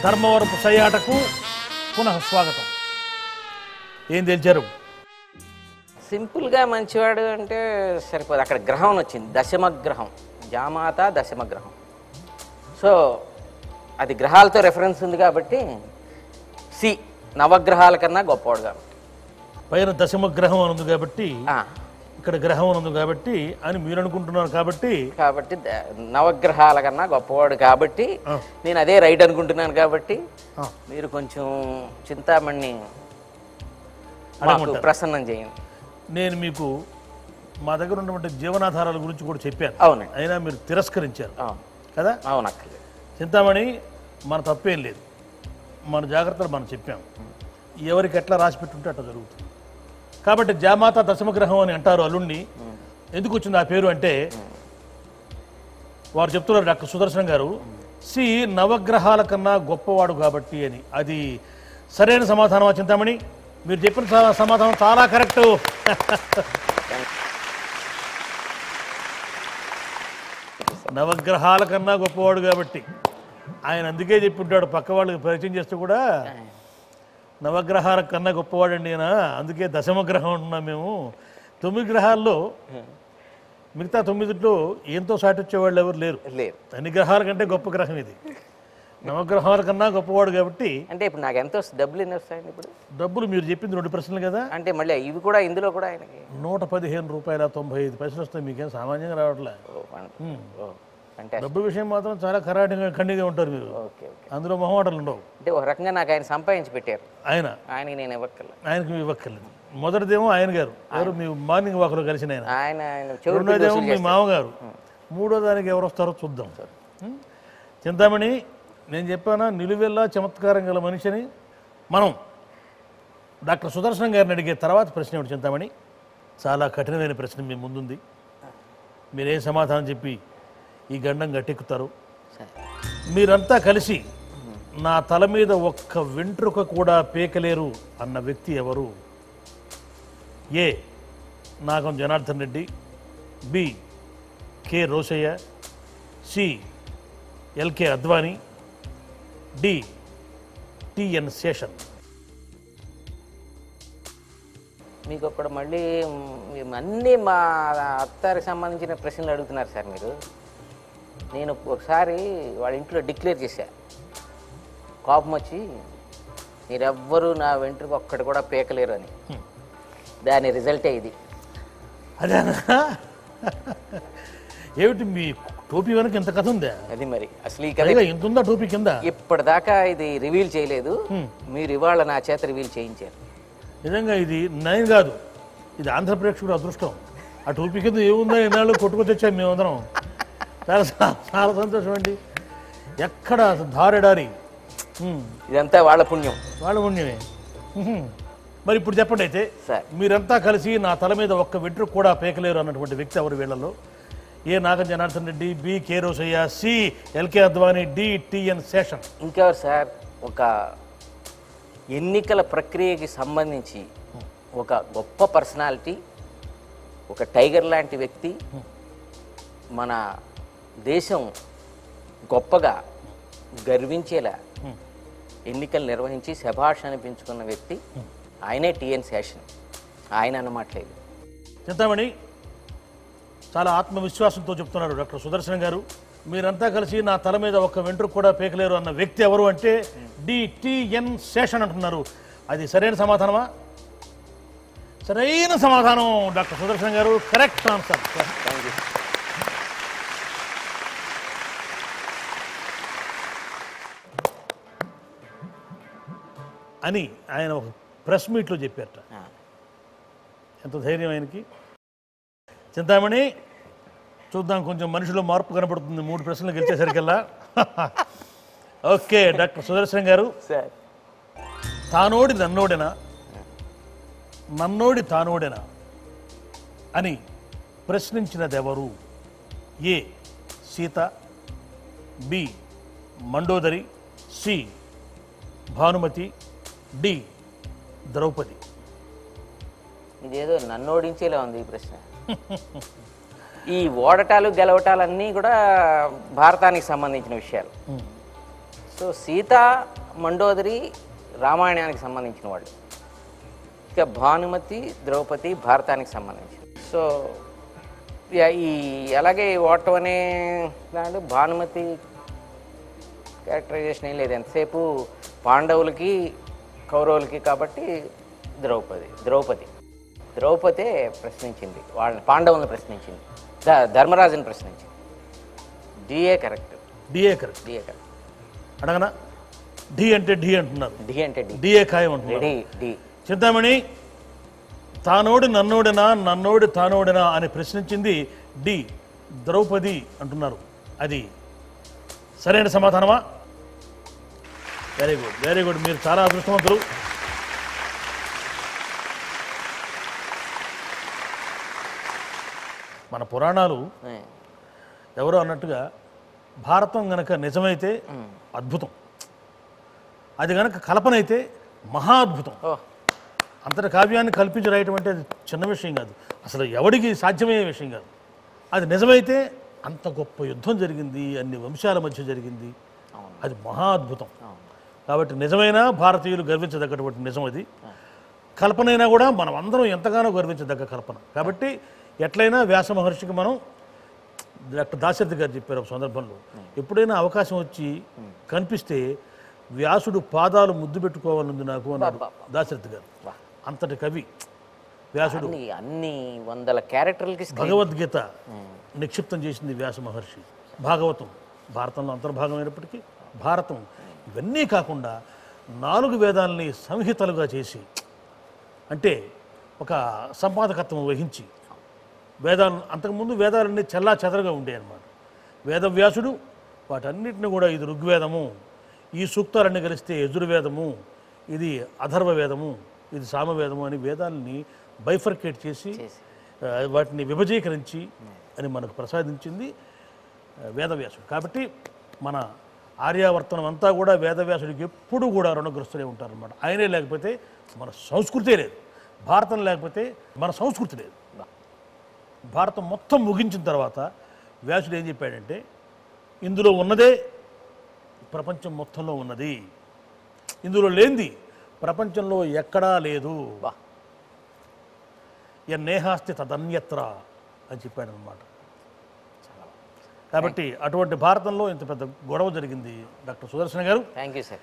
ధర్మవరపు సయ్యాటకు పునః స్వాగతం. ఏం తెలిచారు? సింపుల్గా మంచివాడు అంటే సరిపోదు. అక్కడ గ్రహం వచ్చింది, దశమగ్రహం, జామాత దశమగ్రహం. సో అది గ్రహాలతో రెఫరెన్స్ ఉంది కాబట్టి సి, నవగ్రహాల కన్నా గొప్పవాడు కాబట్టి. పైన దశమగ్రహం అని ఉంది కాబట్టి, ఇక్కడ గ్రహం అని ఉంది కాబట్టి అని మీరు అనుకుంటున్నారు కాబట్టి నవగ్రహాల కన్నా గొప్పవాడు కాబట్టి నేను అదే రైట్ అనుకుంటున్నాను కాబట్టి మీరు కొంచెం చింతామణి ప్రసన్నం చేయండి. నేను మీకు మా దగ్గర ఉన్నటువంటి జీవనాధారాల గురించి కూడా చెప్పాను. అవునండి. అయినా మీరు తిరస్కరించారు కదా? అవునక్కర్లేదు. చింతామణి మన తప్పేం లేదు, మన జాగ్రత్తలు మనం చెప్పాము. ఎవరికి ఎట్లా రాసి పెట్టుంటే అట్లా జరుగుతుంది. కాబట్టి జామాత దశమగ్రహం అని అంటారు అల్లుణ్ణి. ఎందుకు వచ్చింది ఆ పేరు అంటే వారు చెప్తున్నారు డాక్టర్ సుదర్శన్ గారు, సి నవగ్రహాల కన్నా గొప్పవాడు కాబట్టి అని. అది సరైన సమాధానం. చింతామణి మీరు చెప్పిన సమాధానం చాలా కరెక్ట్. నవగ్రహాల కన్నా గొప్పవాడు కాబట్టి ఆయన అందుకే చెప్పుంటాడు. పక్క వాళ్ళకి పరిచయం చేస్తూ కూడా నవగ్రహాల కన్నా గొప్పవాడండి ఆయన, అందుకే దశమగ్రహం అంటున్నాం మేము. 9 గ్రహాల్లో మిగతా 9లో ఏంతో సాటి వచ్చేవాళ్ళు ఎవరు లేరు. అన్ని గ్రహాల కంటే గొప్ప గ్రహం ఇది. నవగ్రహాల కన్నా గొప్పవాడు కాబట్టి. అంటే ఇప్పుడు నాకు ఎంత వస్తుంది? డబ్బులు ఎన్ని వస్తాయండి ఇప్పుడు? డబ్బులు మీరు చెప్పింది 2 ప్రశ్నలు కదా. అంటే మళ్ళీ ఇవి కూడా ఇందులో కూడా ఆయనకి ₹115.95 వస్తాయి. మీకేం సామాన్యంగా రావట్లే. అంటే డబ్బు విషయం మాత్రం చాలా ఖండిగా ఉంటారు మీరు. అందులో మొహమాటలు ఉండవు. అంటే ఒక రకంగా నాకు ఆయన సంపాదించి పెట్టారు. ఆయనకి నేను ఇవ్వక్కర్లేదు. ఆయనకు ఇవ్వక్కర్లేదు. మొదటిదేమో ఆయన గారు ఎవరు, మీ మార్నింగ్ వాక్లో కలిసిన ఆయన. రెండోదేమో మీ మామగారు. మూడో దానికి ఎవరు వస్తారో చూద్దాం. చింతామణి, నేను చెప్పానా నిలువెల్లా చమత్కారం గల మనిషిని. మనం డాక్టర్ సుదర్శన్ గారిని అడిగే తర్వాత ప్రశ్న ఏమిటి చింతామణి? చాలా కఠినమైన ప్రశ్న మీ ముందుంది. మీరేం సమాధానం చెప్పి ఈ గండం గట్టెక్కుతారు. మీరంతా కలిసి నా తల మీద ఒక్క వెంట్రుక కూడా పీకలేరు అన్న వ్యక్తి ఎవరు? A Nagam Janardhan Reddy, B K Rosaiah, C LK Advani, D TN Seshan. మీకు ఒక్కడ మళ్ళీ అన్నీ మా అత్తారికి సంబంధించిన ప్రశ్నలు అడుగుతున్నారు సార్ మీరు. నేను ఒకసారి వాళ్ళ ఇంట్లో డిక్లేర్ చేశా, కోపం వచ్చి మీరెవ్వరూ నా వెంట్రుక ఒక్కటి కూడా పీకలేరు అని. దాని రిజల్టే ఇది. అదేనా? ఏమిటి మీ టోపీ వెనక ఇంత కథ ఉందా? అది మరి అసలు ఈ కథ ఇంత ఉందా టోపీ కింద? ఇప్పటిదాకా ఇది రివీల్ చేయలేదు, మీరు ఇవాళ నా చేత రివీల్ చేయించారు. నిజంగా ఇది నేను కాదు, ఇది ఆంధ్రప్రదేశ్ కూడా అదృష్టం. ఆ టోపీ కింద ఏముందో ఈనాళ్ళు కొట్టుకొచ్చాం మేమందరం. చాలా చాలా సంతోషం అండి. ఎక్కడ దారెడారి, ఇదంతా వాళ్ళ పుణ్యం. వాళ్ళ పుణ్యమే. మరి ఇప్పుడు చెప్పండి అయితే, మీరంతా కలిసి నా తల మీద ఒక్క వెంట్రుక కూడా పీకలేరు అన్నటువంటి వ్యక్తి ఎవరు వీళ్ళలో? A Nagam Janardhan Reddy, B K Rosaiah, C LK Advani, D TN Seshan. ఇంకెవరు సార్? ఒక ఎన్నికల ప్రక్రియకి సంబంధించి ఒక గొప్ప పర్సనాలిటీ, ఒక టైగర్ లాంటి వ్యక్తి, మన దేశం గొప్పగా గర్వించేలా ఎన్నికలు నిర్వహించి శభాష్ అనిపించుకున్న వ్యక్తి ఆయనే టిఎన్ శేషన్. ఆయన అన్నమాట్లేదు. చింతామణి, చాలా ఆత్మవిశ్వాసంతో చెప్తున్నారు డాక్టర్ సుదర్శన్ గారు. మీరంతా కలిసి నా తల మీద ఒక్క వెంట్రుక కూడా పీకలేరు అన్న వ్యక్తి ఎవరు అంటే డి టిఎన్ శేషన్ అంటున్నారు. అది సరైన సమాధానమా? సరైన సమాధానం డాక్టర్ సుదర్శన్ గారు. Correct answer. Thank you. అని ఆయన ఒక ప్రెస్ మీట్లో చెప్పారట. ఎంత ధైర్యం ఆయనకి. చింతామణి, చూద్దాం కొంచెం మనిషిలో మార్పు కనపడుతుంది 3 ప్రశ్నలు గెలిచేసరికల్లా. ఓకే డాక్టర్ సుదర్శన్ గారు, తానోడి నన్నోడెనా, నన్నోడి తానోడెనా అని ప్రశ్నించినది ఎవరు? A Sita, B Mandodari, C Bhanumati, D Draupadi. ఇదేదో నన్ను ఓడించేలా ఉంది ఈ ప్రశ్న. ఈ ఓడటాలు గెలవటాలన్నీ కూడా భారతానికి సంబంధించిన విషయాలు. సో సీత మండోదరి రామాయణానికి సంబంధించిన వాళ్ళు, ఇక భానుమతి ద్రౌపది భారతానికి సంబంధించి. సో ఈ అలాగే ఓటం అనే దాంట్లో భానుమతి క్యారెక్టరైజేషన్ ఏం లేదు, ఎంతసేపు పాండవులకి కౌరవులకి కాబట్టి ద్రౌపదే ప్రశ్నించింది వాళ్ళని, పాండవులను ప్రశ్నించింది, ధర్మరాజుని ప్రశ్నించింది. DA correct. అడగనా? డి అంటే డి అంటున్నారు. డి అంటే డిఏ ఖాయం అంటున్నారు. డి. చింతామణి తానోడి నన్నోడినా నన్నోడి తానోడినా అని ప్రశ్నించింది డి, ద్రౌపది అంటున్నారు. అది సరైన సమాధానమా? Very good, very good. మీరు చాలా అదృష్టవంతులు. మన పురాణాలు ఎవరో అన్నట్టుగా భారతం గనక నిజమైతే అద్భుతం, అది గనక కల్పన అయితే మహా అద్భుతం. అంతటి కావ్యాన్ని కల్పించి రాయటం అంటే అది చిన్న విషయం కాదు, అసలు ఎవడికి సాధ్యమయ్యే విషయం కాదు. అది నిజమైతే అంత గొప్ప యుద్ధం జరిగింది, అన్ని వంశాల మధ్య జరిగింది, అది మహా అద్భుతం. కాబట్టి నిజమైన భారతీయులు గర్వించదగ్గటువంటి నిజం అది. కల్పనైనా కూడా మనం అందరం ఎంతగానో గర్వించదగ్గ కల్పన. కాబట్టి ఎట్లయినా వ్యాస మహర్షికి మనం డాక్టర్ దాశరథి గారు చెప్పారు ఒక సందర్భంలో, ఎప్పుడైనా అవకాశం వచ్చి కనిపిస్తే వ్యాసుడు పాదాలు ముద్దు పెట్టుకోవాలని నాకు అన్నాడు దాశరథి గారు. అంతటి కవి వ్యాసుడు. అన్ని వందల క్యారెక్టర్లకి భగవద్గీత నిక్షిప్తం చేసింది వ్యాస మహర్షి. భాగవతం భారతంలో అంతర్భాగమైనప్పటికీ భారతం ఇవన్నీ కాకుండా 4 వేదాలని సంహితలుగా చేసి, అంటే ఒక సంపాదకత్వం వహించి వేదాలు, అంతకుముందు వేదాలన్నీ చెల్లా చెదరగా ఉండేవి అన్నమాట. వేదవ్యాసుడు వాటన్నిటిని కూడా ఇది ఋగ్వేదము, ఈ సూక్తాలన్నీ కలిస్తే యజుర్వేదము, ఇది అథర్వ వేదము, ఇది సామవేదము అని వేదాలని బైఫర్కేట్ చేసి వాటిని విభజీకరించి అని మనకు ప్రసాదించింది వేదవ్యాసుడు. కాబట్టి మన ఆర్యావర్తనం అంతా కూడా వేదవ్యాసుడికి ఎప్పుడు కూడా రుణగ్రస్తులే ఉంటారన్నమాట. ఆయనే లేకపోతే మన సంస్కృతే లేదు, భారతం లేకపోతే మన సంస్కృతి లేదు. భారతం మొత్తం ముగించిన తర్వాత వ్యాసుడు ఏం చెప్పాడంటే, ఇందులో ఉన్నదే ప్రపంచం మొత్తంలో ఉన్నది, ఇందులో లేనిది ప్రపంచంలో ఎక్కడా లేదు, నేహాస్తి తదన్యత్ర అని చెప్పాడనమాట. కాబట్టి అటువంటి భారతంలో ఇంత పెద్ద గొడవ జరిగింది. డాక్టర్ సుదర్శన గారు, థ్యాంక్ యూ సార్.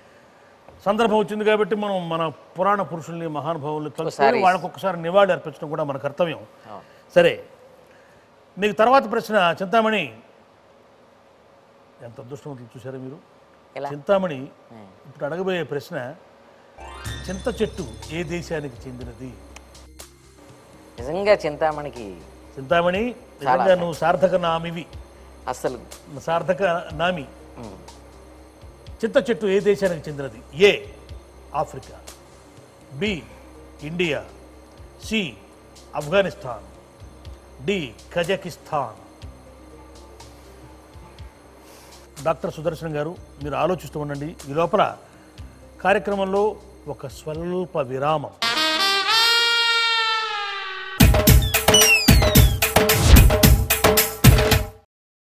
సందర్భం వచ్చింది కాబట్టి మనం మన పురాణ పురుషుల్ని, మహానుభావుల్ని తలుచుకొని వాళ్ళకు ఒక్కసారి నివాళి అర్పించడం కూడా మన కర్తవ్యం. సరే, మీకు తర్వాత ప్రశ్న. చింతామణి, ఎంత అదృష్టవంతులు చూసారా మీరు. చింతామణి ఇప్పుడు అడగబోయే ప్రశ్న, చింత చెట్టు ఏ దేశానికి చెందినది? నిజంగా చింతామణి నిజంగా నువ్వు సార్థక నామివి, అసలు సార్థక నామి. చింత చెట్టు ఏ దేశానికి చెందినది? A Africa, B India, C Afghanistan, D Kazakhstan. Doctor Sudarshan garu, మీరు ఆలోచిస్తూ ఉండండి. ఈ లోపల కార్యక్రమంలో ఒక స్వల్ప విరామం.